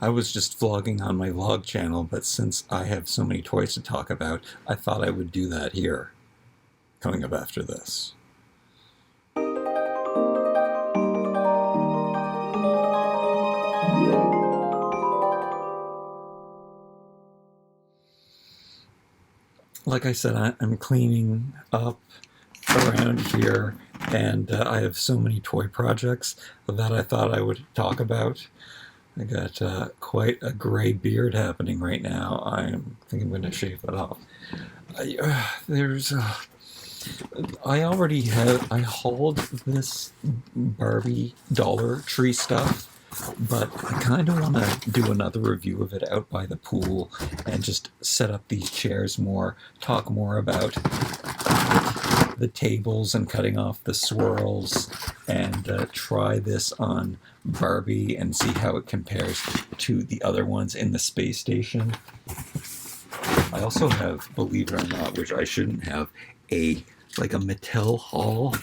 I was just vlogging on my vlog channel, but since I have so many toys to talk about, I thought I would do that here, coming up after this. Like I said, I'm cleaning up around here, and I have so many toy projects that I thought I would talk about. I got quite a gray beard happening right now. I think I'm going to shave that off. I hauled this Barbie Dollar Tree stuff, but I kind of want to do another review of it out by the pool and just set up these chairs more, talk more about the tables and cutting off the swirls, and try this on Barbie and see how it compares to the other ones in the space station. I also have, believe it or not, which I shouldn't have, a Mattel haul.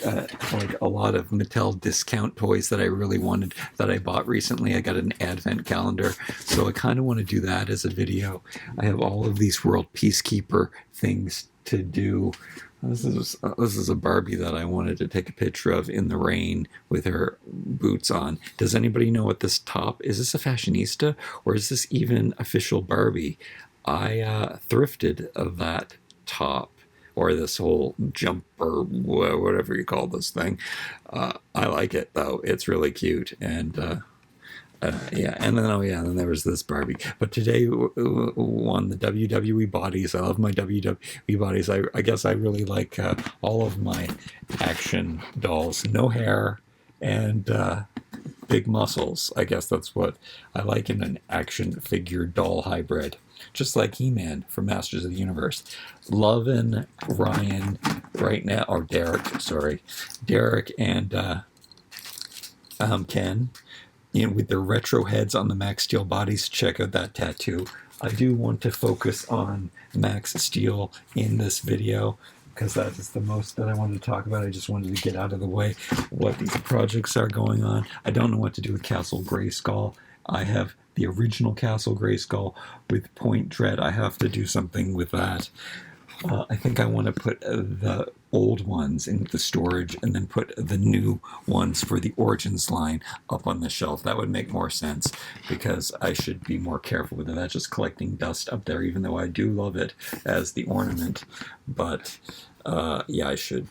Like a lot of Mattel discount toys that I really wanted, that I bought recently. I got an advent calendar, so I kind of want to do that as a video. I have all of these World Peacekeeper things to do. This is a Barbie that I wanted to take a picture of in the rain with her boots on. Does anybody know what this top is? This a fashionista, or is this even official Barbie? I thrifted that top, or this whole jumper, whatever you call this thing. I like it though; it's really cute, and yeah, and then then there was this Barbie. But today won the WWE bodies. I love my WWE bodies. I guess I really like all of my action dolls. No hair and big muscles. I guess that's what I like in an action figure doll hybrid. Just like He-Man from Masters of the Universe. Loving Ryan right now, or Derek, sorry. Derek and Ken, with their retro heads on the Max Steel bodies. Check out that tattoo. I do want to focus on Max Steel in this video, because that is the most that I wanted to talk about. I just wanted to get out of the way what these projects are going on. I don't know what to do with Castle Grayskull. I have the original Castle Grayskull with Point Dread. I have to do something with that. I think I want to put the old ones in the storage and then put the new ones for the Origins line up on the shelf. That would make more sense, because I should be more careful with it. That's just collecting dust up there, even though I do love it as the ornament. But yeah, I should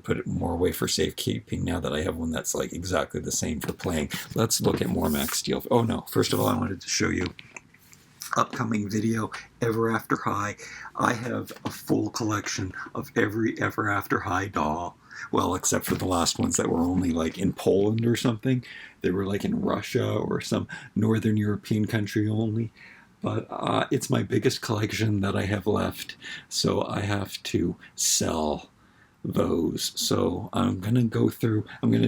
put it more away for safekeeping now that I have one that's like exactly the same for playing. Let's look at more Max Steel. Oh no, first of all, I wanted to show you upcoming video, Ever After High. I have a full collection of every Ever After High doll. Well, except for the last ones that were only like in Poland or something. They were like in Russia or some northern European country only. But it's my biggest collection that I have left, so I have to sell those. So I'm going to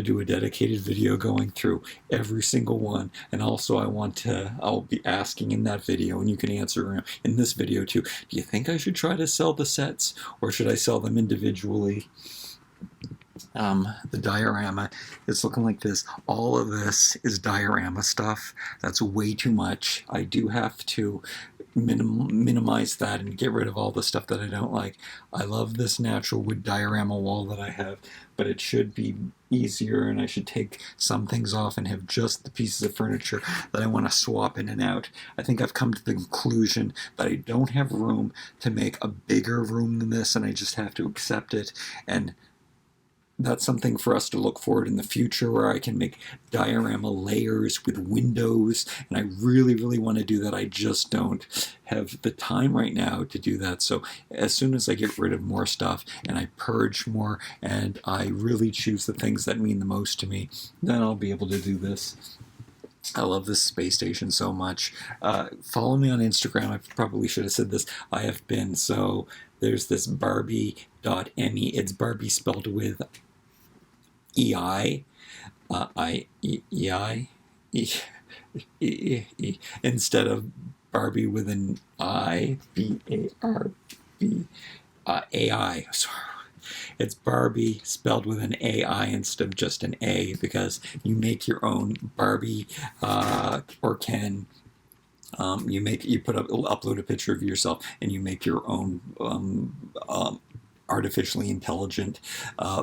do a dedicated video going through every single one. And also I'll be asking in that video, and you can answer in this video too, do you think I should try to sell the sets, or should I sell them individually? The diorama is looking like this. All of this is diorama stuff. That's way too much. I do have to minimize that and get rid of all the stuff that I don't like. I love this natural wood diorama wall that I have, but it should be easier, and I should take some things off and have just the pieces of furniture that I want to swap in and out. I think I've come to the conclusion that I don't have room to make a bigger room than this, and I just have to accept it. And that's something for us to look forward in the future, where I can make diorama layers with windows, and I really, really want to do that. I just don't have the time right now to do that. So as soon as I get rid of more stuff and I purge more and I really choose the things that mean the most to me, then I'll be able to do this. I love this space station so much. Follow me on Instagram. I probably should have said this. I have been. So there's this Barbie.me. It's Barbie spelled with E-I. Instead of Barbie with an I. B-A-R-B. A-I. Sorry. It's Barbie spelled with an AI instead of just an A, because you make your own Barbie or Ken. You upload a picture of yourself, and you make your own artificially intelligent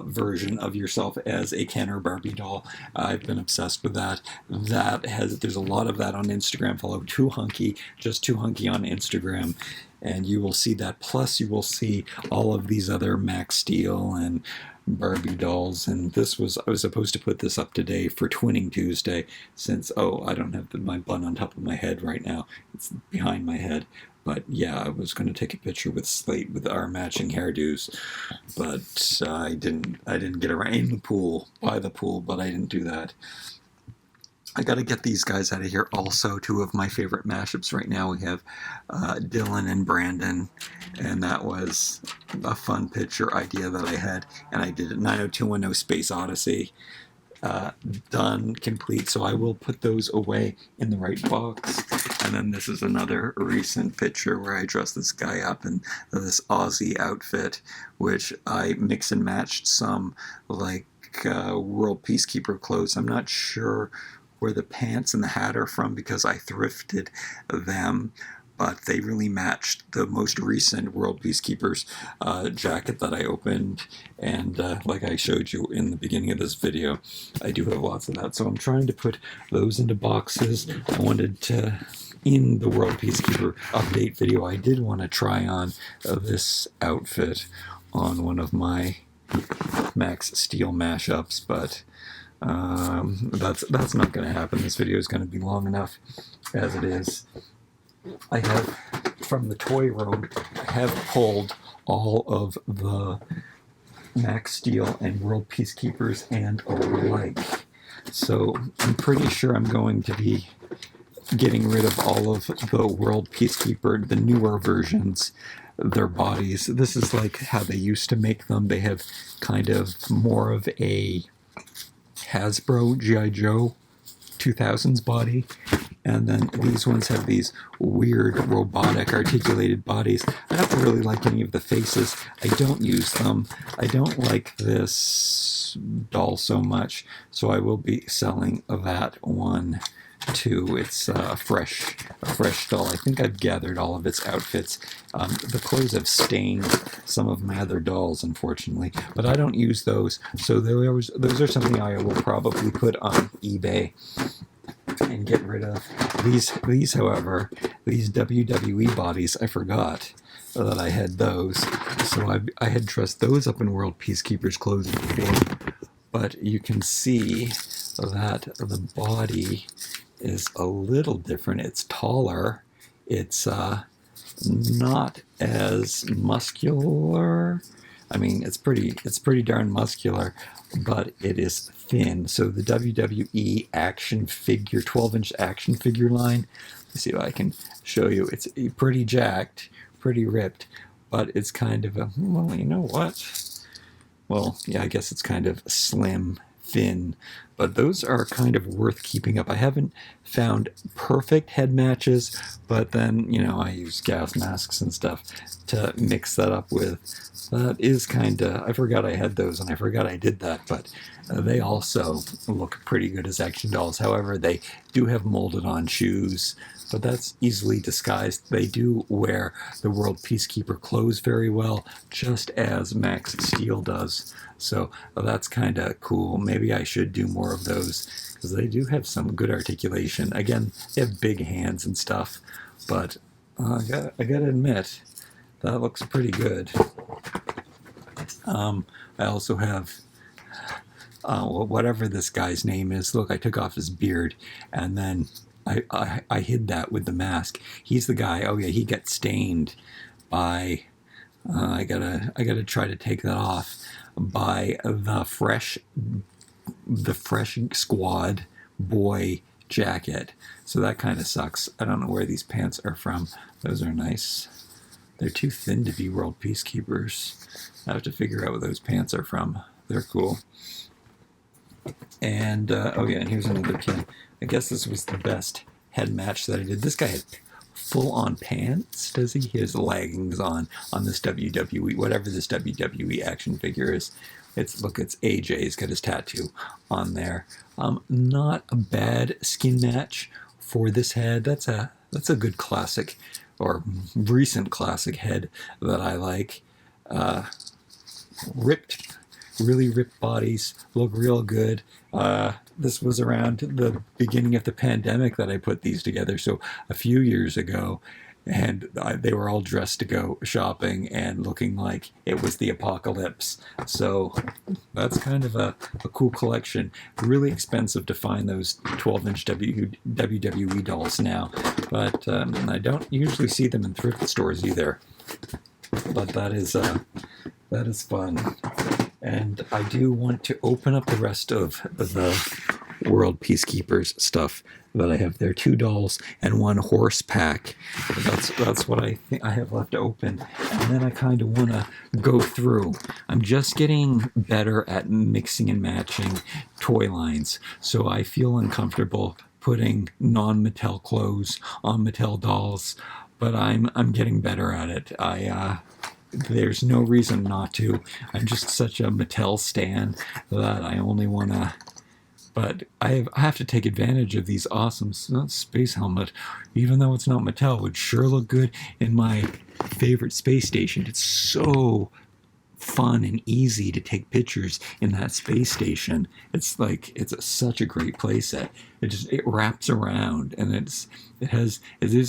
version of yourself as a Ken or Barbie doll. I've been obsessed with that. There's a lot of that on Instagram. Follow toohunky, just toohunky on Instagram, and you will see that. Plus, you will see all of these other Max Steel and Barbie dolls. And I was supposed to put this up today for Twinning Tuesday, since I don't have my bun on top of my head right now. It's behind my head. But yeah, I was going to take a picture with Slate with our matching hairdos, but I didn't get around by the pool, but I didn't do that. I got to get these guys out of here. Also, two of my favorite mashups right now. We have Dylan and Brandon, and that was a fun picture idea that I had, and I did it. 90210 Space Odyssey. Done, complete. So I will put those away in the right box. And then this is another recent picture where I dressed this guy up in this Aussie outfit, which I mix and matched some like World Peacekeeper clothes. I'm not sure where the pants and the hat are from because I thrifted them, but they really matched the most recent World Peacekeepers jacket that I opened. And like I showed you in the beginning of this video, I do have lots of that. So I'm trying to put those into boxes. I wanted to, in the World Peacekeeper update video, I did want to try on this outfit on one of my Max Steel mashups, but that's not going to happen. This video is going to be long enough as it is. I have, from the toy room, I have pulled all of the Max Steel and World Peacekeepers and alike. So I'm pretty sure I'm going to be getting rid of all of the World Peacekeeper, the newer versions, their bodies. This is like how they used to make them. They have kind of more of a Hasbro G.I. Joe 2000s body. And then these ones have these weird robotic articulated bodies. I don't really like any of the faces. I don't use them. I don't like this doll so much, so I will be selling that one too. It's a fresh doll. I think I've gathered all of its outfits. The clothes have stained some of my other dolls, unfortunately, but I don't use those. So those are something I will probably put on eBay and get rid of. These, however, these WWE bodies, I forgot that I had those. So I had dressed those up in World Peacekeepers clothes before, but you can see that the body is a little different. It's taller. It's not as muscular. I mean, it's pretty darn muscular, but it is thin. So the WWE action figure, 12-inch action figure line, let's see if I can show you. It's pretty jacked, pretty ripped, but it's kind of a, well, you know what? Well, yeah, I guess it's kind of slim, thin, but those are kind of worth keeping up. I haven't found perfect head matches, but then, you know, I use gas masks and stuff to mix that up with. That is kind of, I forgot I had those, and I forgot I did that, but they also look pretty good as action dolls. However, they do have molded on shoes, but that's easily disguised. They do wear the World Peacekeeper clothes very well, just as Max Steel does. So that's kind of cool. Maybe I should do more of those, because they do have some good articulation. Again, they have big hands and stuff, but I gotta admit, that looks pretty good. I also have whatever this guy's name is. Look, I took off his beard, and then I hid that with the mask. He's the guy. Oh yeah, he got stained by. I gotta try to take that off by the fresh squad boy jacket. So that kind of sucks. I don't know where these pants are from. Those are nice. They're too thin to be World Peacekeepers. I have to figure out where those pants are from. They're cool. And, oh yeah, and here's another kid. I guess this was the best head match that I did. This guy had full-on pants, does he? He has leggings on this WWE, whatever this WWE action figure is. It's AJ. He's got his tattoo on there. Not a bad skin match for this head. That's a good classic or recent classic head that I like. Really ripped bodies, look real good. This was around the beginning of the pandemic that I put these together, so a few years ago, and they were all dressed to go shopping and looking like it was the apocalypse. So that's kind of a cool collection. Really expensive to find those 12-inch WWE dolls now, but I don't usually see them in thrift stores either. But that is fun. And I do want to open up the rest of the World Peacekeepers stuff that I have there. 2 dolls and 1 horse pack. That's what I think I have left to open. And then I kind of want to go through. I'm just getting better at mixing and matching toy lines. So I feel uncomfortable putting non-Mattel clothes on Mattel dolls. But I'm getting better at it. There's no reason not to. I'm just such a Mattel stan that I only want to... But I have to take advantage of these awesome space helmet. Even though it's not Mattel, it would sure look good in my favorite space station. It's so fun and easy to take pictures in that space station. It's such a great playset. It wraps around, and it is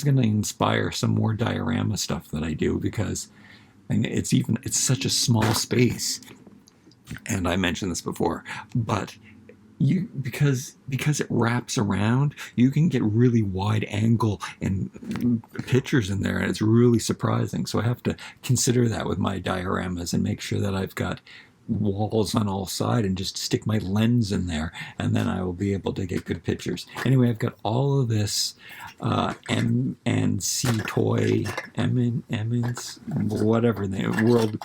going to inspire some more diorama stuff that I do, because it's such a small space. And I mentioned this before, but because it wraps around, you can get really wide angle and pictures in there, and it's really surprising. So I have to consider that with my dioramas and make sure that I've got walls on all sides and just stick my lens in there, and then I will be able to get good pictures. Anyway, I've got all of this M&C toy, Emmons, whatever World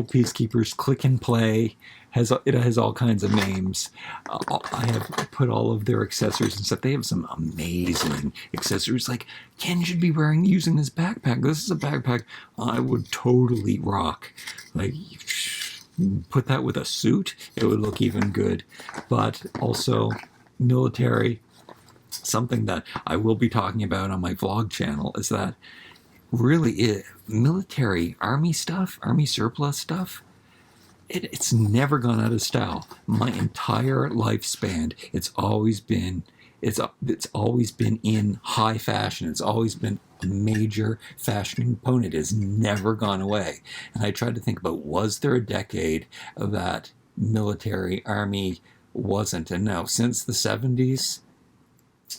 Peacekeepers Click and Play. It has all kinds of names. I have put all of their accessories and stuff. They have some amazing accessories. Like, Ken should be using this backpack. This is a backpack I would totally rock. Like, put that with a suit, it would look even good. But also military. Something that I will be talking about on my vlog channel is that really military army stuff, army surplus stuff, it's never gone out of style. My entire lifespan, it's always been in high fashion. It's always been a major fashion component. It's never gone away. And I tried to think about, was there a decade that military army wasn't? And no, since the 70s,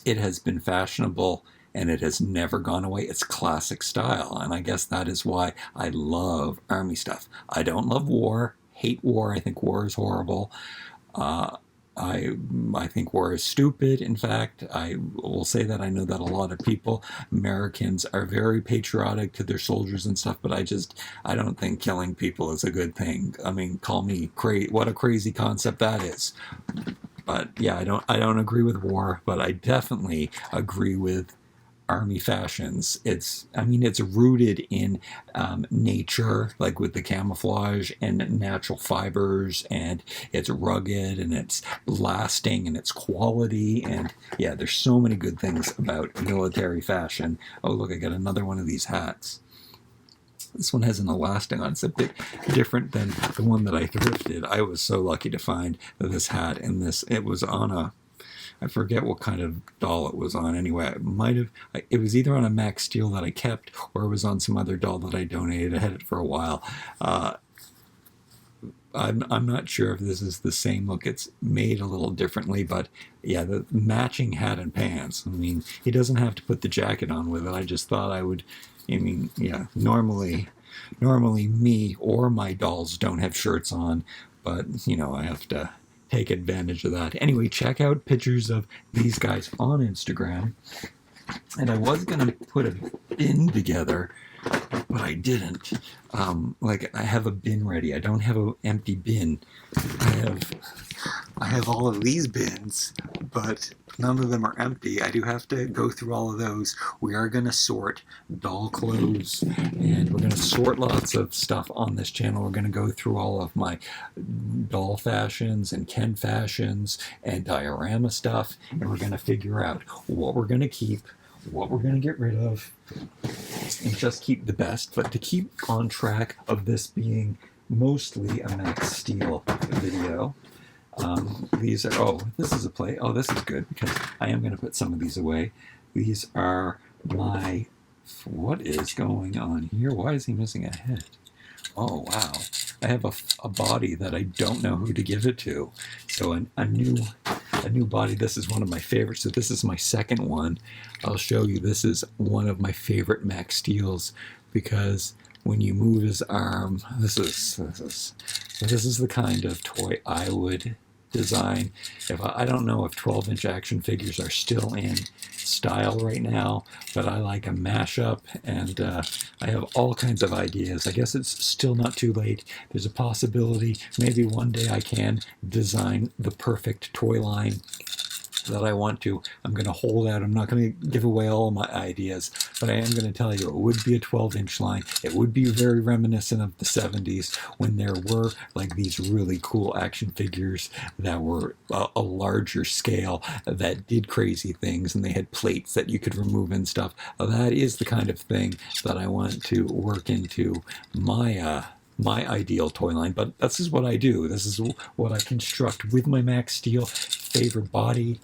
it has been fashionable, and it has never gone away. It's classic style, and I guess that is why I love army stuff. I don't love war. Hate war. I think war is horrible. I think war is stupid. In fact, I will say that I know that a lot of people, Americans, are very patriotic to their soldiers and stuff, but I don't think killing people is a good thing. I mean, call me crazy. What a crazy concept that is. But yeah, I don't agree with war, but I definitely agree with army fashions. It's rooted in nature, like with the camouflage and natural fibers, and it's rugged and it's lasting and it's quality, and yeah, there's so many good things about military fashion. Oh look, I got another one of these hats. This one has an elastic on. It's a bit different than the one that I thrifted. I was so lucky to find this hat, and it was on I forget what kind of doll it was on. Anyway, it was either on a Max Steel that I kept, or it was on some other doll that I donated. I had it for a while. I'm not sure if this is the same look. It's made a little differently, but yeah, the matching hat and pants. I mean, he doesn't have to put the jacket on with it. I just thought I would. I mean, yeah, normally me or my dolls don't have shirts on, but I have to take advantage of that. Anyway, check out pictures of these guys on Instagram. And I was going to put a bin together but I didn't. Like, I have a bin ready. I don't have an empty bin. I have all of these bins, but none of them are empty. I do have to go through all of those. We are going to sort doll clothes, and we're going to sort lots of stuff on this channel. We're going to go through all of my doll fashions and Ken fashions and diorama stuff, and we're going to figure out what we're going to keep, what we're going to get rid of, and just keep the best. But to keep on track of this being mostly a Max Steel video, these are, oh, this is a play. Oh, this is good because I am going to put some of these away. These are my, what is going on here? Why is he missing a head? Oh, wow. I have a body that I don't know who to give it to. So a new body. This is one of my favorites. So this is my second one. I'll show you. This is one of my favorite Max Steels because when you move his arm, this is the kind of toy I would design. If I don't know if 12-inch action figures are still in style right now, but I like a mashup, and I have all kinds of ideas. I guess it's still not too late. There's a possibility maybe one day I can design the perfect toy line that I want to. I'm going to hold out. I'm not going to give away all my ideas, but I am going to tell you it would be a 12-inch line. It would be very reminiscent of the 70s when there were like these really cool action figures that were a larger scale that did crazy things, and they had plates that you could remove and stuff. That is the kind of thing that I want to work into my ideal toy line. But this is what I do. This is what I construct with my Max Steel. Favorite body.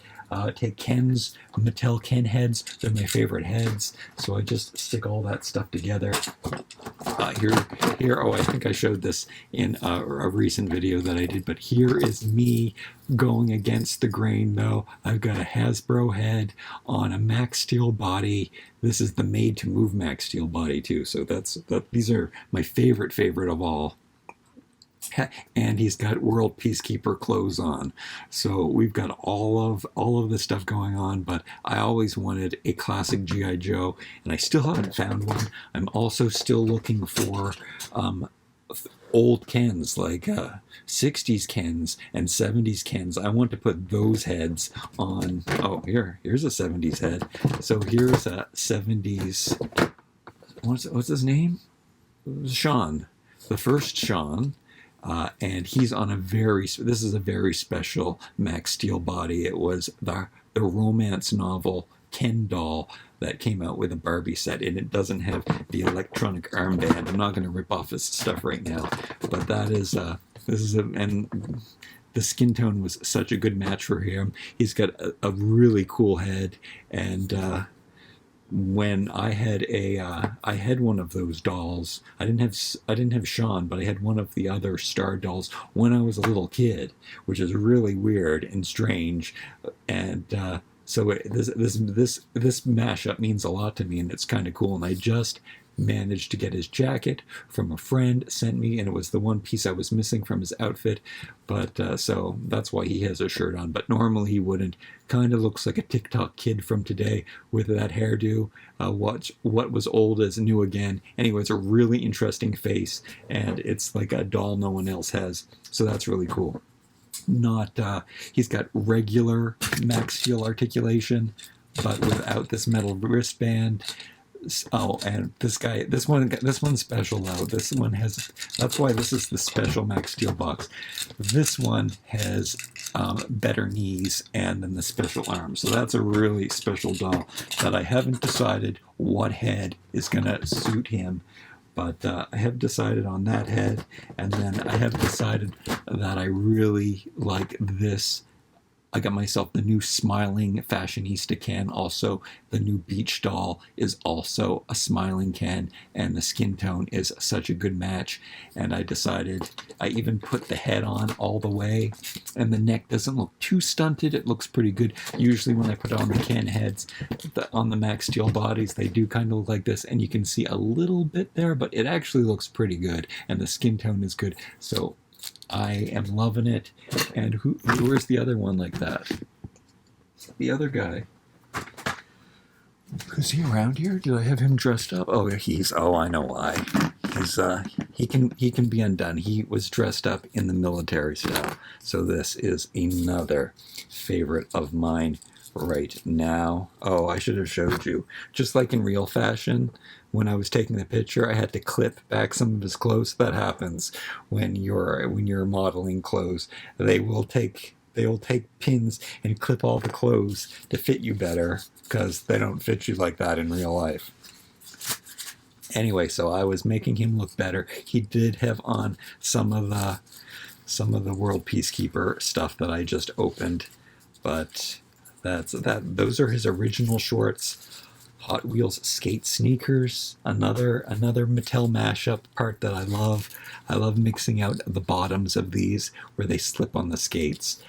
Take Ken's, Mattel Ken heads. They're my favorite heads. So I just stick all that stuff together. Here, oh, I think I showed this in a recent video that I did, but here is me going against the grain, though. I've got a Hasbro head on a Max Steel body. This is the made-to-move Max Steel body, too. So these are my favorite of all. And he's got World Peacekeeper clothes on. So we've got all of this stuff going on, but I always wanted a classic G.I. Joe, and I still haven't found one. I'm also still looking for old Kens, like 60s Kens and 70s Kens. I want to put those heads on. Oh, here's a 70s head. So here's a 70s, what's his name? Sean. The first Sean. And he's on this is a very special Max Steel body. It was the romance novel Ken doll that came out with a Barbie set, and it doesn't have the electronic armband. I'm not going to rip off his stuff right now, but that is, and the skin tone was such a good match for him. He's got a really cool head, and when I had one of those dolls. I didn't have Sean, but I had one of the other Star dolls when I was a little kid, which is really weird and strange. And so this mashup means a lot to me, and it's kind of cool. And I just managed to get his jacket from a friend, sent me, and it was the one piece I was missing from his outfit. But so that's why he has a shirt on, but normally he wouldn't. Kind of looks like a TikTok kid from today with that hairdo. What was old is new again. Anyway, it's a really interesting face, and it's like a doll no one else has, so that's really cool. He's got regular Max Steel articulation, but without this metal wristband. Oh, and this one's special though. This one has, that's why this is the special Max Steel box. This one has better knees and then the special arms. So that's a really special doll that I haven't decided what head is gonna suit him. But I have decided on that head, and then I have decided that I really like this. I got myself the new smiling fashionista Ken. Also, the new beach doll is also a smiling Ken, and the skin tone is such a good match. And I decided, I even put the head on all the way, and the neck doesn't look too stunted. It looks pretty good. Usually when I put on the Ken heads, on the Max Steel bodies, they do kind of look like this, and you can see a little bit there, but it actually looks pretty good, and the skin tone is good. So I am loving it. And where's the other one like that? The other guy. Is he around here? Do I have him dressed up? Oh, oh, I know why. He can be undone. He was dressed up in the military style. So this is another favorite of mine right now. Oh, I should have showed you. Just like in real fashion, when I was taking the picture, I had to clip back some of his clothes. That happens when you're modeling clothes. They'll take pins and clip all the clothes to fit you better because they don't fit you like that in real life. Anyway, so I was making him look better. He did have on some of the World Peacekeeper stuff that I just opened, but those are his original shorts. Hot Wheels skate sneakers, another Mattel mashup part that I love. I love mixing out the bottoms of these where they slip on the skates.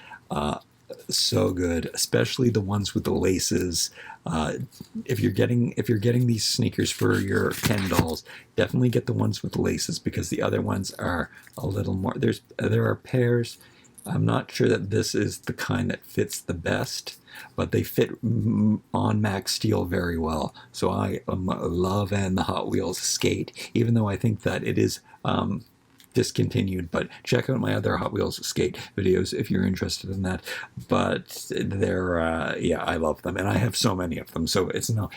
So good, especially the ones with the laces. If you're getting these sneakers for your Ken dolls, definitely get the ones with the laces because the other ones are a little more. There are pairs. I'm not sure that this is the kind that fits the best, but they fit on Max Steel very well. So I am loving the Hot Wheels skate, even though I think that it is discontinued. But check out my other Hot Wheels skate videos if you're interested in that. But they're I love them, and I have so many of them, so it's no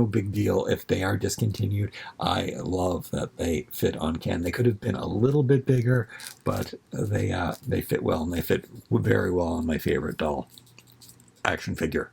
big deal if they are discontinued. I love that they fit on Ken. They could have been a little bit bigger, but they fit well, and they fit very well on my favorite doll action figure.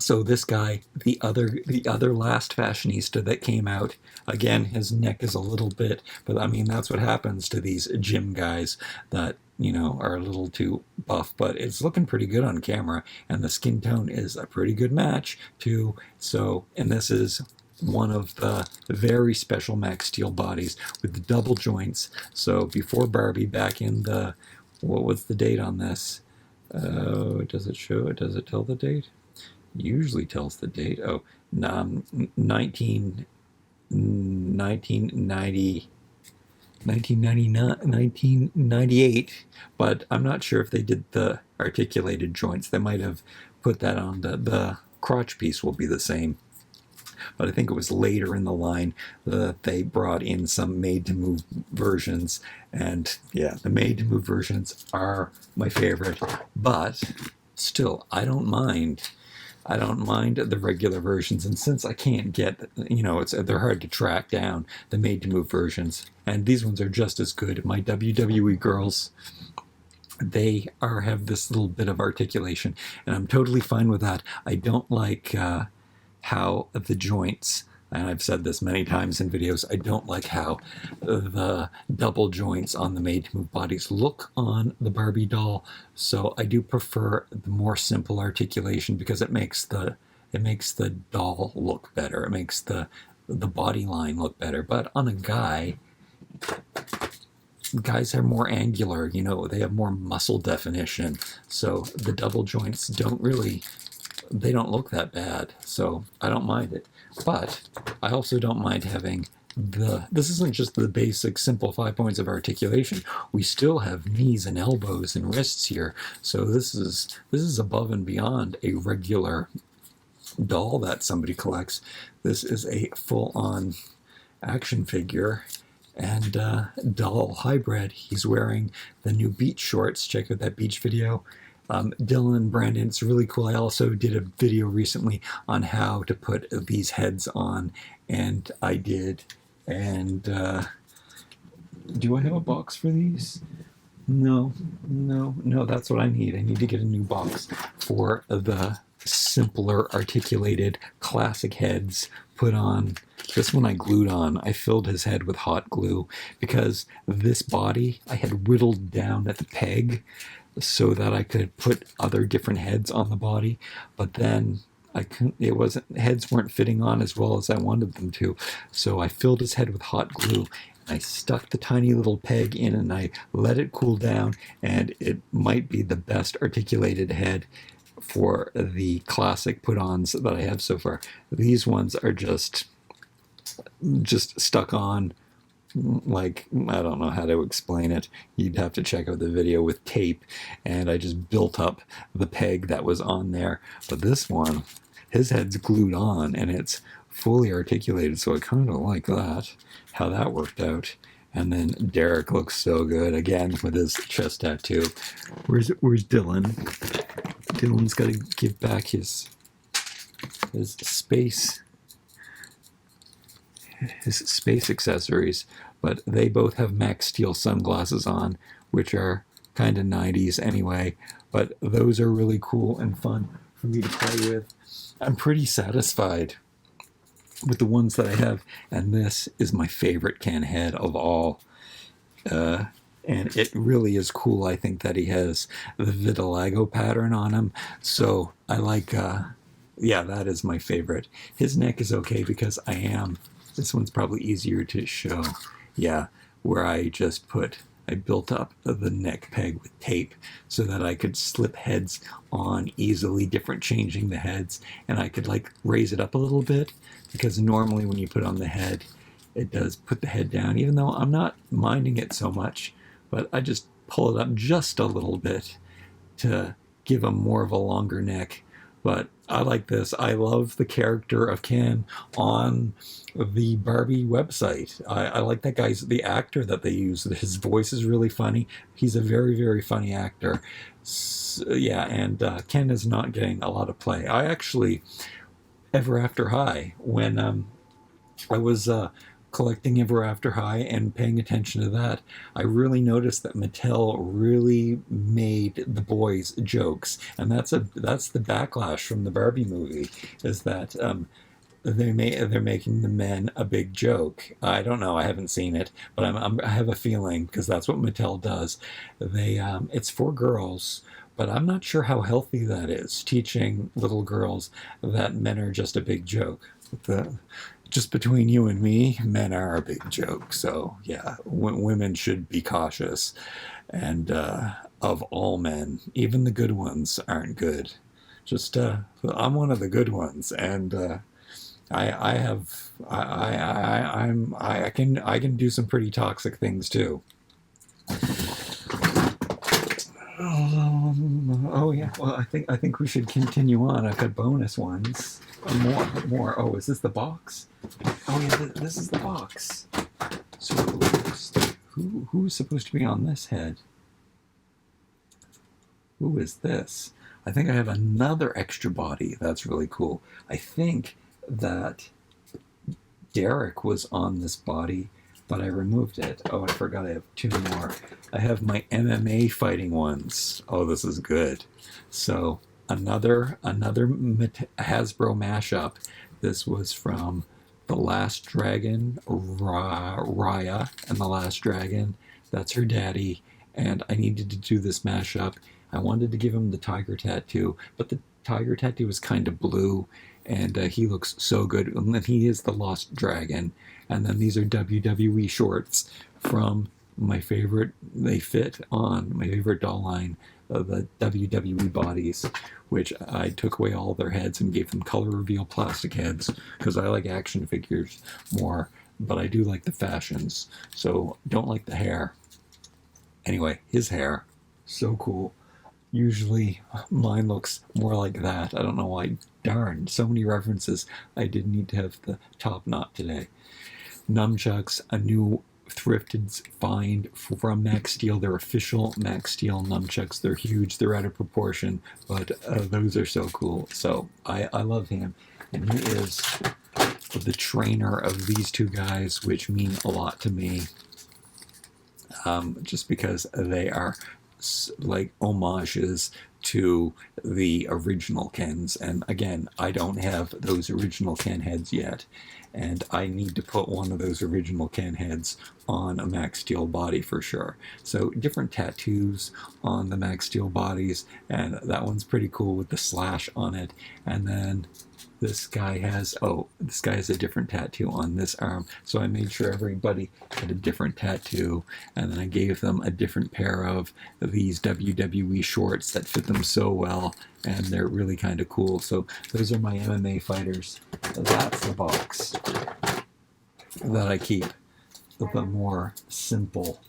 So this guy, the other last fashionista that came out, again, his neck is a little bit, but I mean, that's what happens to these gym guys that, are a little too buff, but it's looking pretty good on camera, and the skin tone is a pretty good match too. So, and this is one of the very special Max Steel bodies with the double joints. So before Barbie, back in what was the date on this? Does it show it? Does it tell the date? Usually tells the date. 1998, but I'm not sure if they did the articulated joints. They might have put that on the crotch piece will be the same, but I think it was later in the line that they brought in some made-to-move versions, and yeah, the made-to-move versions are my favorite, but still, I don't mind the regular versions, and since I can't get, they're hard to track down, the made-to-move versions, and these ones are just as good. My WWE girls, they have this little bit of articulation, and I'm totally fine with that. I don't like how the joints, and I've said this many times in videos, I don't like how the double joints on the made-to-move bodies look on the Barbie doll. So I do prefer the more simple articulation because it makes the doll look better. It makes the body line look better. But on a guys are more angular, they have more muscle definition. So the double joints don't look that bad. So I don't mind it. But I also don't mind having this isn't just the basic simple 5 points of articulation. We still have knees and elbows and wrists here. So this is above and beyond a regular doll that somebody collects. This is a full-on action figure and doll hybrid. He's wearing the new beach shorts. Check out that beach video. Dylan and Brandon, it's really cool. I also did a video recently on how to put these heads on, and I did. And do I have a box for these? No, that's what I need. I need to get a new box for the simpler articulated classic heads put on. This one I glued on. I filled his head with hot glue because this body I had whittled down at the peg so that I could put other different heads on the body, but then heads weren't fitting on as well as I wanted them to. So I filled his head with hot glue, and I stuck the tiny little peg in, and I let it cool down, and it might be the best articulated head for the classic put-ons that I have so far. These ones are just stuck on, like, I don't know how to explain it. You'd have to check out the video with tape, and I just built up the peg that was on there. But this one, his head's glued on and it's fully articulated, so I kind of like that, how that worked out. And then Derek looks so good again with his chest tattoo. Where's Dylan? Dylan's got to give back his space accessories, but they both have Max Steel sunglasses on, which are kind of 90s anyway, but those are really cool and fun for me to play with. I'm pretty satisfied with the ones that I have, and this is my favorite Ken head of all. And it really is cool. I think that he has the vitiligo pattern on him, so I like, yeah, that is my favorite. His neck is okay because this one's probably easier to show. Yeah, where I built up the neck peg with tape so that I could slip heads on easily, different changing the heads, and I could like raise it up a little bit, because normally when you put on the head, it does put the head down, even though I'm not minding it so much, but I just pull it up just a little bit to give him more of a longer neck. But I like this. I love the character of Ken on the Barbie website. I like that the actor that they use. His voice is really funny. He's a very, very funny actor. So, yeah, and Ken is not getting a lot of play. I actually, Ever After High, when I was collecting Ever After High and paying attention to that, I really noticed that Mattel really made the boys jokes, and that's the backlash from the Barbie movie, is that they're making the men a big joke. I don't know, I haven't seen it, but I have a feeling, because that's what Mattel does. It's for girls, but I'm not sure how healthy that is, teaching little girls that men are just a big joke. Just between you and me, men are a big joke. So yeah, women should be cautious. And of all men, even the good ones aren't good. I'm one of the good ones, and I can do some pretty toxic things too. Oh yeah. Well, I think we should continue on. I've got bonus ones. More. Oh, is this the box? Oh yeah, this is the box. So who's supposed to be on this head? Who is this? I think I have another extra body. That's really cool. I think that Derek was on this body, but I removed it. Oh, I forgot I have two more. I have my MMA fighting ones. Oh, this is good. So another Hasbro mashup. This was from The Last Dragon, Raya and The Last Dragon. That's her daddy. And I needed to do this mashup. I wanted to give him the tiger tattoo, but the tiger tattoo is kind of blue, and he looks so good. And then he is the Lost Dragon. And then these are WWE shorts from my favorite. They fit on my favorite doll line, the WWE bodies, which I took away all their heads and gave them color reveal plastic heads, because I like action figures more, but I do like the fashions, so don't like the hair. Anyway, his hair, so cool. Usually mine looks more like that. I don't know why. Darn, so many references. I didn't need to have the top knot today. Nunchucks, a new thrifted find from Max Steel. They're official Max Steel nunchucks. They're huge. They're out of proportion, but those are so cool. So I love him. And he is the trainer of these two guys, which mean a lot to me, just because they are like homages to the original Kens. And again, I don't have those original Ken heads yet, and I need to put one of those original Ken heads on a Max Steel body for sure. So different tattoos on the Max Steel bodies, and that one's pretty cool with the slash on it. And then this guy has a different tattoo on this arm. So I made sure everybody had a different tattoo, and then I gave them a different pair of these WWE shorts that fit them so well, and they're really kind of cool. So those are my MMA fighters. That's the box that I keep the more simple,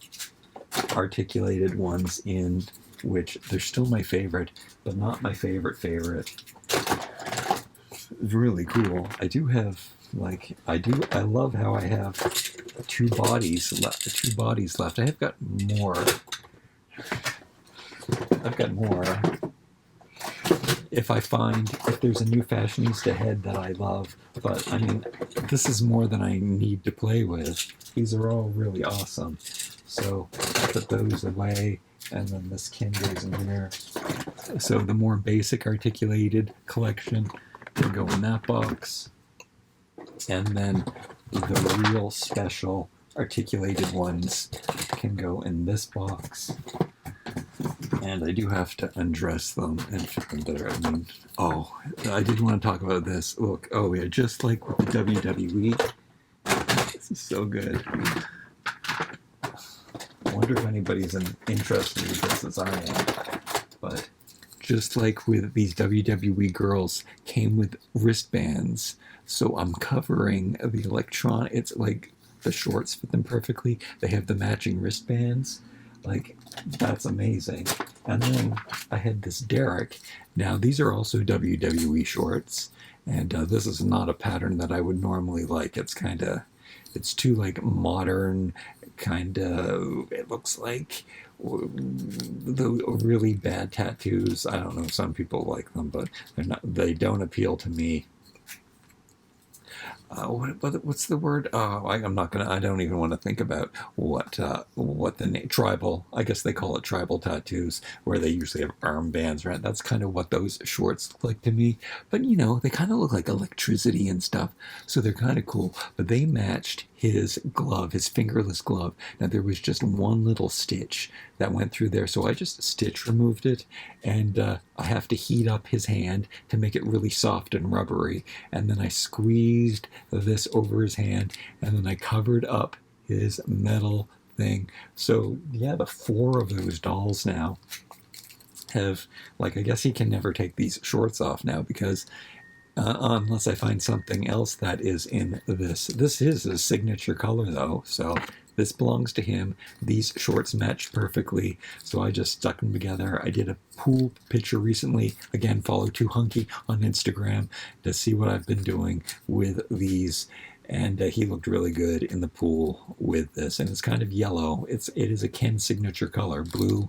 articulated ones in, which they're still my favorite, but not my favorite. really cool. I do have, like, I love how I have two bodies left. I've got more. If there's a new fashionista head that I love, but I mean, this is more than I need to play with. These are all really awesome. So I put those away, and then this kin goes in here. So the more basic articulated collection can go in that box, and then the real special articulated ones can go in this box. And I do have to undress them and fit them better. I mean, oh, I did want to talk about this. Look, oh yeah, just like with the WWE. This is so good. I wonder if anybody's interested in this as I am. But just like with these WWE girls, came with wristbands. So I'm covering the electron. It's like the shorts fit them perfectly. They have the matching wristbands. Like, that's amazing. And then I had this Derek. Now, these are also WWE shorts. And this is not a pattern that I would normally like. It's too, like, modern, it looks like the really bad tattoos. I don't know, some people like them, but they don't appeal to me. What's the word? I don't even want to think about what the name, tribal, I guess they call it tribal tattoos, where they usually have armbands, right? That's kind of what those shorts look like to me. But, they kind of look like electricity and stuff, so they're kind of cool. But they matched his glove, his fingerless glove. Now, there was just one little stitch that went through there, so I just stitch removed it, and I have to heat up his hand to make it really soft and rubbery, and then I squeezed this over his hand, and then I covered up his metal thing. So yeah, the 4 of those dolls now have, like, I guess he can never take these shorts off now, because unless I find something else that is in this. This is his signature color, though, so this belongs to him. These shorts match perfectly, so I just stuck them together. I did a pool picture recently. Again, follow toohunky on Instagram to see what I've been doing with these. And he looked really good in the pool with this, and it's kind of yellow. It is a Ken signature color, blue.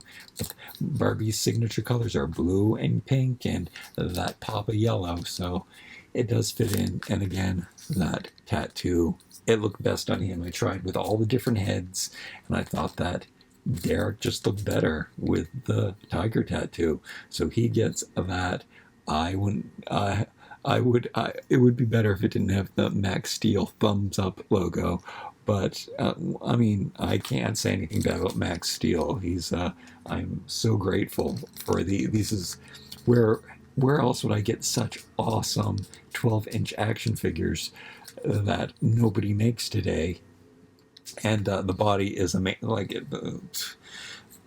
Barbie's signature colors are blue and pink, and that pop of yellow, so it does fit in. And again, that tattoo, it looked best on him. I tried with all the different heads, and I thought that Derek just looked better with the tiger tattoo, so he gets that. It would be better if it didn't have the Max Steel thumbs up logo, but I mean, I can't say anything bad about Max Steel. I'm so grateful for these is where else would I get such awesome 12-inch action figures that nobody makes today? And the body is like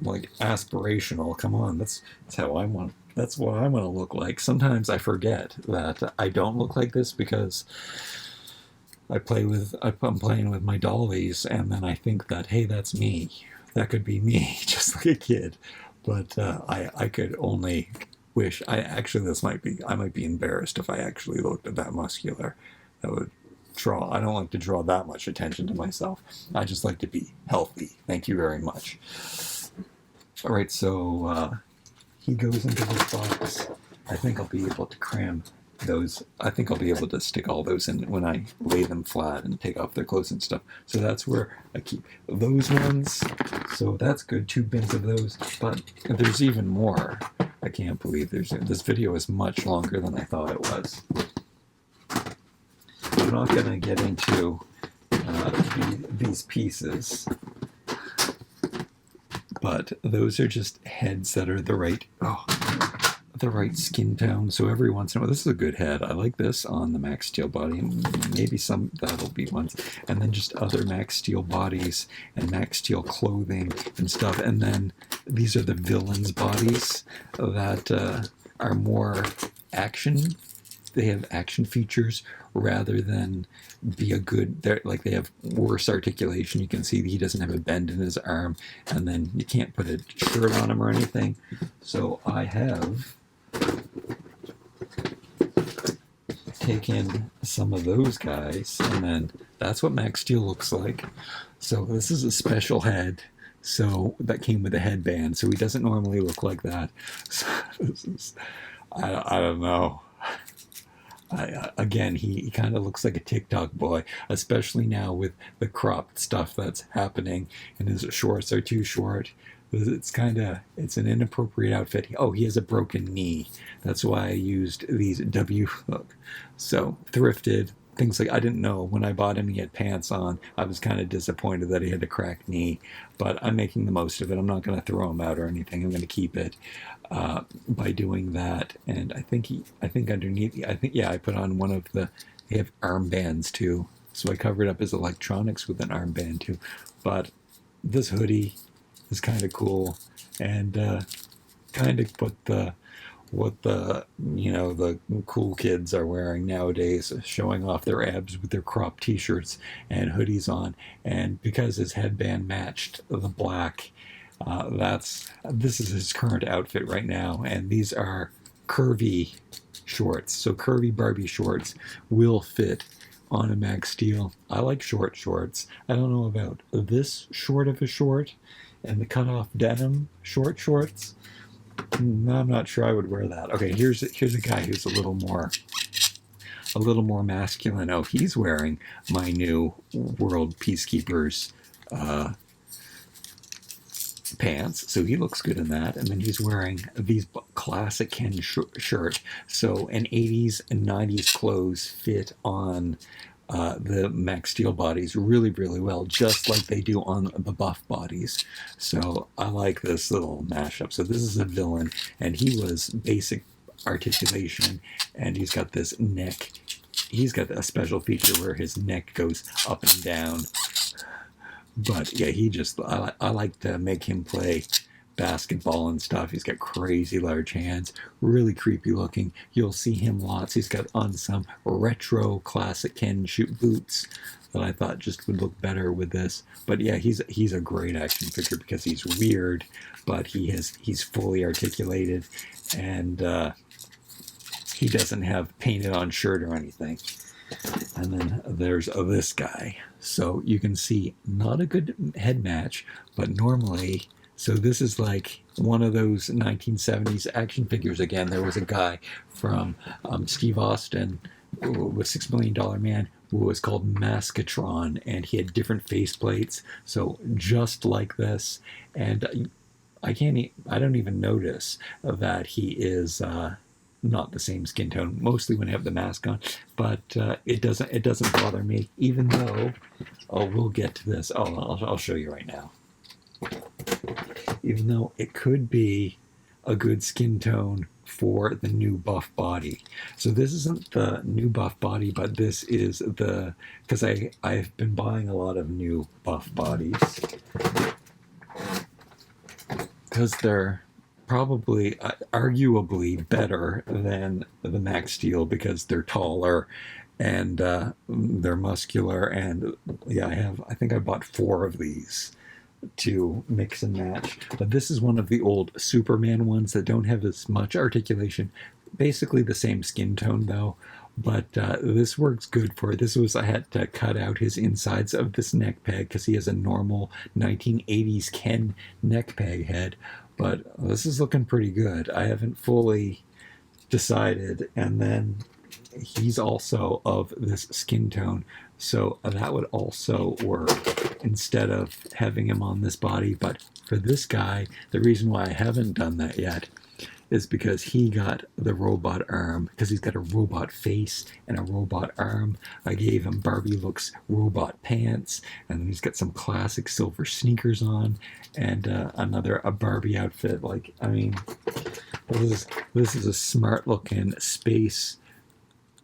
aspirational. Come on, that's how I want. That's what I want to look like. Sometimes I forget that I don't look like this because I'm playing with my dollies, and then I think that, hey, that's me. That could be me, just like a kid. But I could only wish. I might be embarrassed if I actually looked that muscular. That would draw. I don't like to draw that much attention to myself. I just like to be healthy. Thank you very much. All right, so he goes into this box. I think I'll be able to cram those. I think I'll be able to stick all those in when I lay them flat and take off their clothes and stuff. So that's where I keep those ones. So that's good, 2 bins of those. But there's even more. I can't believe this video is much longer than I thought it was. I'm not going to get into these pieces, but those are just heads that are the right skin tone. So every once in a while, this is a good head. I like this on the Max Steel body, and maybe some that'll be ones, and then just other Max Steel bodies and Max Steel clothing and stuff. And then these are the villains' bodies that are more action. They have action features rather than be a good. They have worse articulation. You can see he doesn't have a bend in his arm, and then you can't put a shirt on him or anything. So I have taken some of those guys, and then that's what Max Steel looks like. So this is a special head, so that came with a headband. So he doesn't normally look like that. So this is, I don't know. Again, he kind of looks like a TikTok boy, especially now with the cropped stuff that's happening, and his shorts are too short. It's an inappropriate outfit. Oh, he has a broken knee. That's why I used these look. So thrifted, things like, I didn't know when I bought him he had pants on. I was kind of disappointed that he had a cracked knee, but I'm making the most of it. I'm not going to throw him out or anything. I'm going to keep it by doing that. And I think underneath, I put on one of they have armbands too. So I covered up his electronics with an armband too. But this hoodie is kind of cool, and kind of what the cool kids are wearing nowadays, showing off their abs with their cropped t-shirts and hoodies on. And because his headband matched the black, this is his current outfit right now. And these are curvy shorts, so curvy Barbie shorts will fit on a Max Steel. I like short shorts. I don't know about this short of a short and the cutoff denim shorts. No, I'm not sure I would wear that. Okay, here's a guy who's a little more masculine. Oh, he's wearing my new World Peacekeepers pants, so he looks good in that. And then he's wearing these classic Ken shirt. So an 80s and 90s clothes fit on the Max Steel bodies really, really well, just like they do on the buff bodies. So I like this little mashup. So this is a villain, and he was basic articulation, and he's got this neck. He's got a special feature where his neck goes up and down. But yeah, I like to make him play basketball and stuff. He's got crazy large hands, really creepy looking. You'll see him lots. He's got on some retro classic Ken shoot boots that I thought just would look better with this. But yeah, he's a great action figure because he's weird, but he's fully articulated, and he doesn't have painted on shirt or anything. And then there's this guy. So you can see not a good head match, but normally. So this is like one of those 1970s action figures again. There was a guy from Steve Austin with $6 Million Man who was called Maskatron, and he had different faceplates. So just like this, and I don't even notice that he is not the same skin tone, mostly when I have the mask on, but it doesn't bother me, even though, we'll get to this. I'll show you right now. Even though it could be a good skin tone for the new buff body. So this isn't the new buff body, but this is because I've been buying a lot of new buff bodies because they're probably arguably better than the Max Steel because they're taller and they're muscular. And yeah, I think I bought 4 of these to mix and match. But this is one of the old Superman ones that don't have as much articulation. Basically the same skin tone though. But this works good for it. I had to cut out his insides of this neck peg because he has a normal 1980s Ken neck peg head. But this is looking pretty good. I haven't fully decided. And then he's also of this skin tone. So that would also work instead of having him on this body. But for this guy, the reason why I haven't done that yet is because he got the robot arm, because he's got a robot face and a robot arm. I gave him Barbie looks robot pants, and then he's got some classic silver sneakers on, and a Barbie outfit. Like, I mean, this is a smart looking space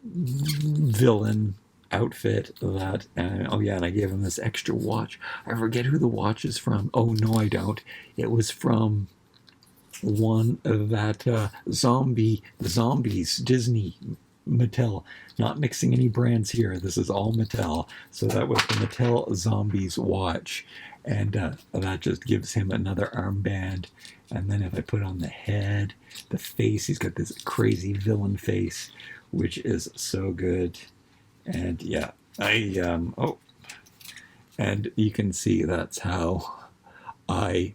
villain outfit that, and I gave him this extra watch. I forget who the watch is from. Oh no, I don't. It was from one of that zombies, Disney, Mattel. Not mixing any brands here. This is all Mattel. So that was the Mattel Zombies watch, and that just gives him another armband. And then if I put on the head, the face, he's got this crazy villain face which is so good. And yeah, oh, and you can see that's how I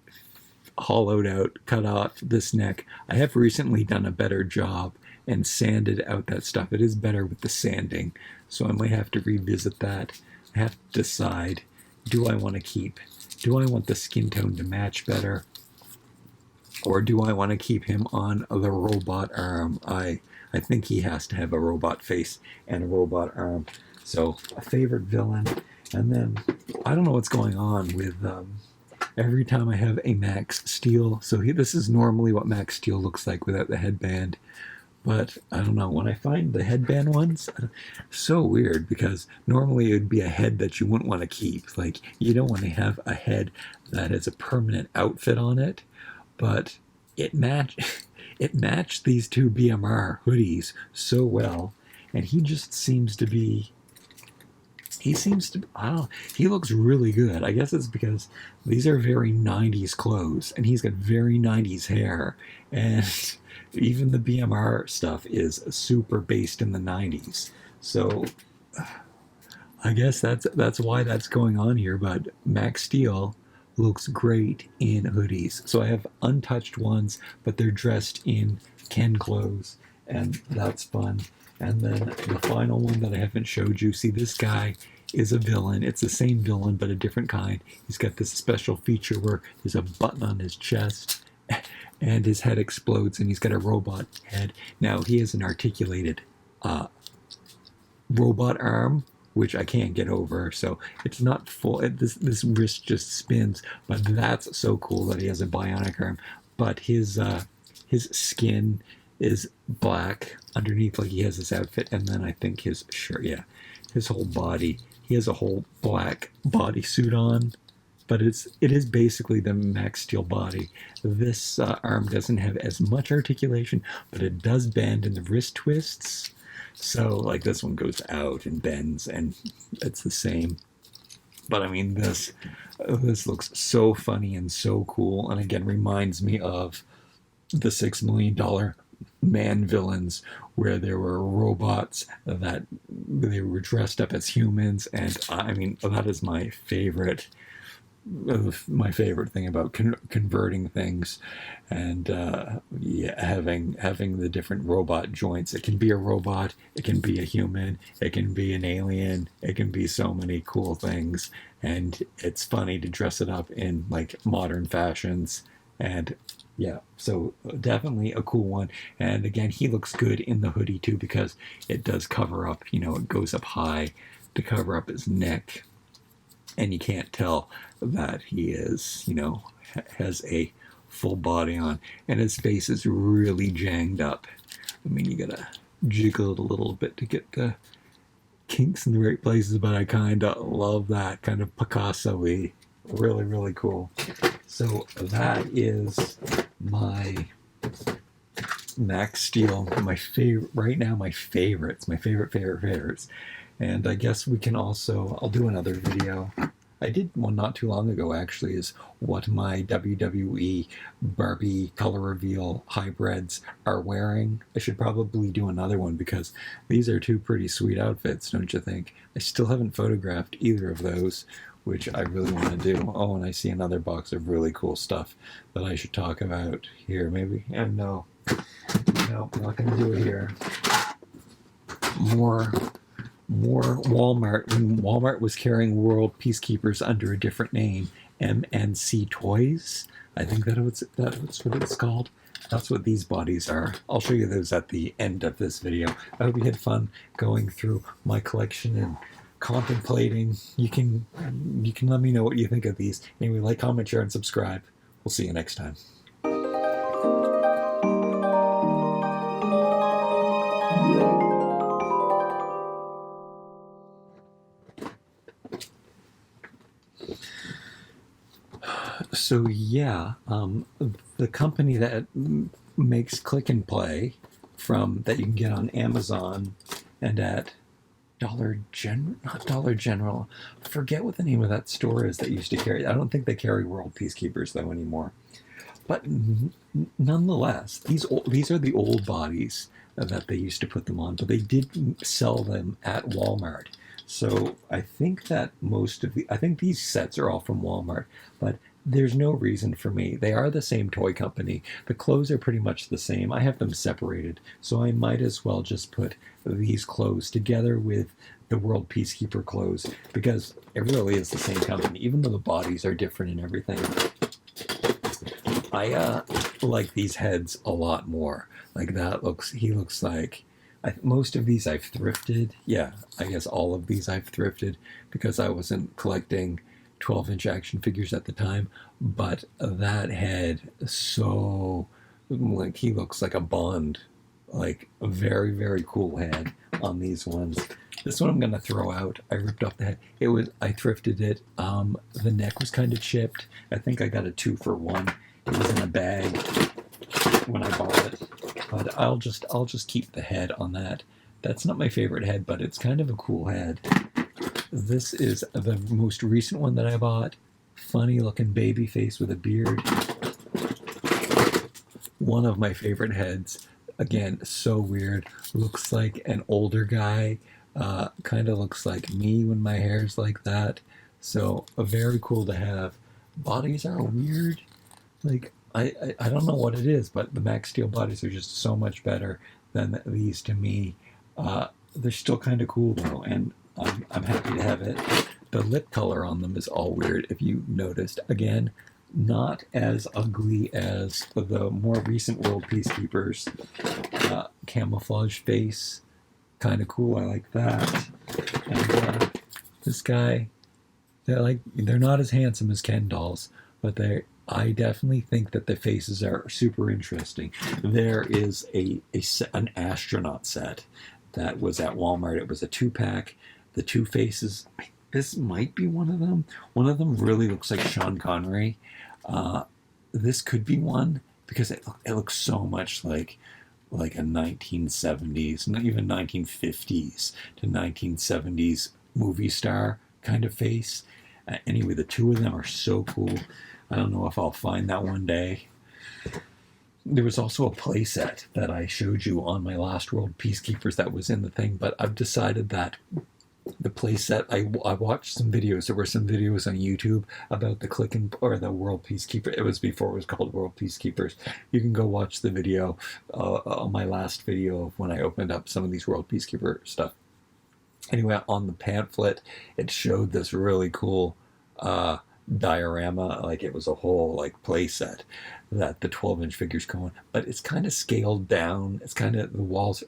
hollowed out, cut off this neck. I have recently done a better job and sanded out that stuff. It is better with the sanding, so I might have to revisit that. I have to decide, do I want the skin tone to match better, or do I want to keep him on the robot arm? I think he has to have a robot face and a robot arm. So a favorite villain. And then I don't know what's going on with every time I have a Max Steel. So this is normally what Max Steel looks like without the headband. But I don't know, when I find the headband ones, so weird, because normally it would be a head that you wouldn't want to keep. Like, you don't want to have a head that has a permanent outfit on it. But it matched these two BMR hoodies so well, and he just seems to be. I don't know, he looks really good. I guess it's because these are very 90s clothes, and he's got very 90s hair, and even the BMR stuff is super based in the 90s. So I guess that's why that's going on here. But Max Steel looks great in hoodies. So I have untouched ones, but they're dressed in Ken clothes, and that's fun. And then the final one that I haven't showed you, see, this guy is a villain. It's the same villain, but a different kind. He's got this special feature where there's a button on his chest and his head explodes, and he's got a robot head. Now, he has an articulated robot arm, which I can't get over, so it's not full. This wrist just spins, but that's so cool that he has a bionic arm. But his skin is black underneath, like he has this outfit, and then I think his shirt, yeah, his whole body, he has a whole black bodysuit on, but it is basically the Max Steel body. This arm doesn't have as much articulation, but it does bend in the wrist twists. So, like, this one goes out and bends, and it's the same. But I mean, this looks so funny and so cool, and again reminds me of the $6 million man villains, where there were robots that they were dressed up as humans. And I mean, that is my favorite thing about converting things, and yeah, having the different robot joints. It can be a robot, it can be a human, it can be an alien, it can be so many cool things, and it's funny to dress it up in like modern fashions. And yeah, so definitely a cool one. And again, he looks good in the hoodie too, because it does cover up, it goes up high to cover up his neck, and you can't tell that he is, has a full body on, and his face is really janged up. I mean, you gotta jiggle it a little bit to get the kinks in the right places, but I kind of love that kind of Picasso-y. Really, really cool. So that is my Max Steel, my favorite right now, my favorites, my favorites. And I guess we can also, I'll do another video. I did one not too long ago, actually, is what my WWE Barbie color reveal hybrids are wearing. I should probably do another one, because these are two pretty sweet outfits, don't you think? I still haven't photographed either of those, which I really want to do. Oh, and I see another box of really cool stuff that I should talk about here, maybe. And no, I'm not going to do it here. More Walmart. When Walmart was carrying World Peacekeepers under a different name, MNC Toys, I think that's what it's called. That's what these bodies are. I'll show you those at the end of this video. I hope you had fun going through my collection and contemplating. You can let me know what you think of these. Anyway, like, comment, share, and subscribe. We'll see you next time. So yeah, the company that makes Click and Play that you can get on Amazon and at not Dollar General. I forget what the name of that store is that used to carry. I don't think they carry World Peacekeepers though anymore. But nonetheless, these are the old bodies that they used to put them on, but they did sell them at Walmart. So I think that I think these sets are all from Walmart, but there's no reason for me. They are the same toy company. The clothes are pretty much the same. I have them separated, so I might as well just put these clothes together with the World Peacekeeper clothes because it really is the same company, even though the bodies are different and everything. I like these heads a lot more. Like he looks like, most of these I've thrifted. Yeah, I guess all of these I've thrifted because I wasn't collecting 12-inch action figures at the time. But that head, so, like, he looks like a Bond. Like, a very, very cool head on these ones. This one I'm going to throw out. I ripped off the head. I thrifted it. The neck was kind of chipped. I think I got a 2-for-1. It was in a bag when I bought it, but I'll just keep the head on that. That's not my favorite head, but it's kind of a cool head. This is the most recent one that I bought. Funny looking baby face with a beard. One of my favorite heads. Again, so weird. Looks like an older guy. Kind of looks like me when my hair's like that. So very cool to have. Bodies are weird. Like, I don't know what it is, but the Max Steel bodies are just so much better than these to me. They're still kind of cool though, and I'm happy to have it. The lip color on them is all weird, if you noticed. Again, not as ugly as the more recent World Peacekeepers. Camouflage face, kind of cool. I like that. And this guy, they're not as handsome as Ken dolls, but I definitely think that the faces are super interesting. There is an astronaut set that was at Walmart. It was a 2-pack. The two faces, this might be one of them. One of them really looks like Sean Connery. This could be one because it looks so much like a 1970s, not even 1950s to 1970s movie star kind of face. Anyway, the two of them are so cool. I don't know if I'll find that one day. There was also a playset that I showed you on my last World Peacekeepers that was in the thing, but I've decided that the playset, I watched some videos. There were some videos on YouTube about the World Peacekeeper. It was before it was called World Peacekeepers. You can go watch the video on my last video of when I opened up some of these World Peacekeeper stuff. Anyway, on the pamphlet, it showed this really cool diorama, like it was a whole like play set that the 12-inch figures go on, but it's kind of scaled down. It's kind of the walls.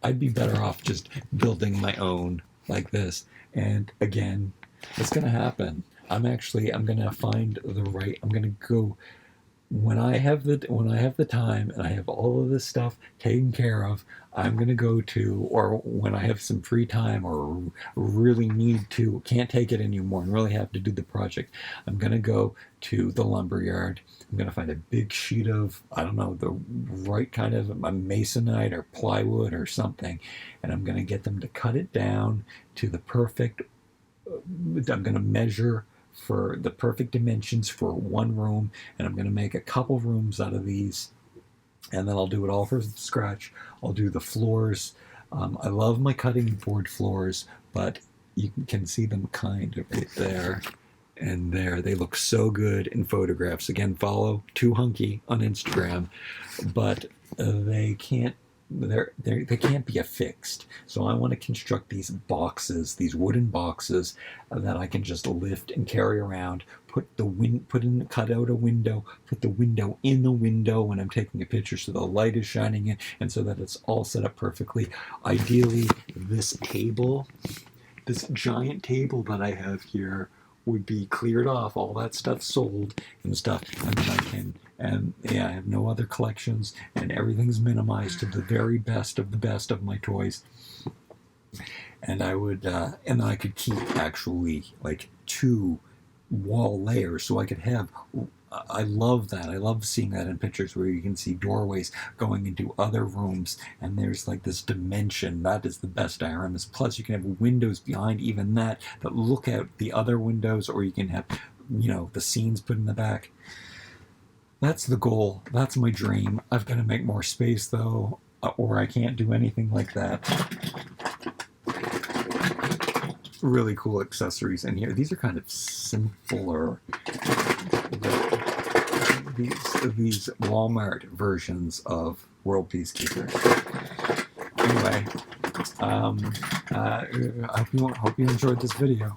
I'd be better off just building my own like this. And again, it's gonna happen. I'm gonna find I'm gonna go when I have the time and I have all of this stuff taken care of. I'm going to go to, or when I have some free time or really can't take it anymore and really have to do the project, I'm going to go to the lumberyard. I'm going to find a big sheet of, I don't know, the right kind of masonite or plywood or something, and I'm going to get them to cut it down to the perfect, I'm going to measure for the perfect dimensions for one room, and I'm going to make a couple rooms out of these, and then I'll do it all from scratch. I'll do the floors. I love my cutting board floors, but you can see them kind of right there and there. They look so good in photographs. Again, follow toohunky on Instagram, but they can't be affixed. So I want to construct these boxes, these wooden boxes that I can just lift and carry around, cut out a window, put the window in the window when I'm taking a picture so the light is shining in, and so that it's all set up perfectly. Ideally, this giant table that I have here would be cleared off, all that stuff sold and stuff, and then I have no other collections, and everything's minimized to the very best of the best of my toys. And I would, and then I could keep actually like 2 wall layers, so I could have. I love that. I love seeing that in pictures where you can see doorways going into other rooms, and there's like this dimension. That is the best dioramas. Plus, you can have windows behind even that look out the other windows, or you can have, the scenes put in the back. That's the goal. That's my dream. I've got to make more space though. or I can't do anything like that. Really cool accessories in here. These are kind of simpler. These Walmart versions of World Peacekeepers. Anyway, I hope you enjoyed this video.